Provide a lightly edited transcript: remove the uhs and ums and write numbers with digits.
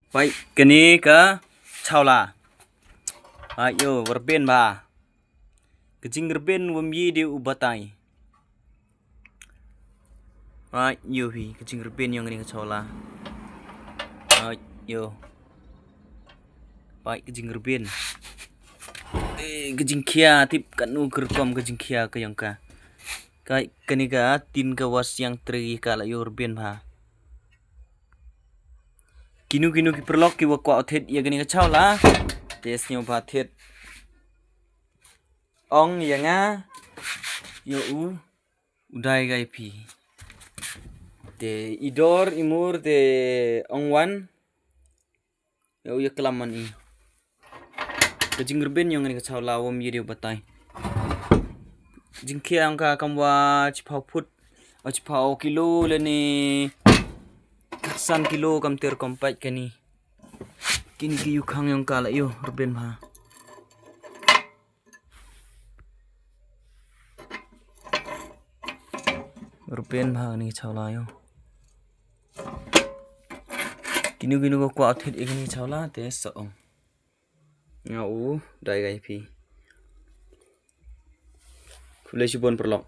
Baik, kini ke Shawla. Ayo, berbin ba. Kecing berbin wamyi di ubatai. Ayo hi, kecing berbin yang kini ke Shawla. Ayo. Baik, kecing berbin. Kecing kia tip kanu kerkom kecing kia ke yang ka. Kai kini ka tin ka was yang tri ka la yo berbin ba. Kinu ki perlok ki wakwa othet ya gani ka Shawla. Tes nyo ba thet. Ong ya nga. Yo udai gai pi. De idor imur de ongwan. Yo ya kelaman i. Kejing berbin yang gani ka Shawla wam yedi batai. Jingkia angka kamwa cipau put. Cipau kilo leni. San kilo kam ter kompat kani. Kini ki yukang yang kala yo berbin ba. Berbin ba ni Shawla yo. Kini ko kwa outfit igani Shawla te soong. Ngau dai gai pi. Kulai sibon perlok.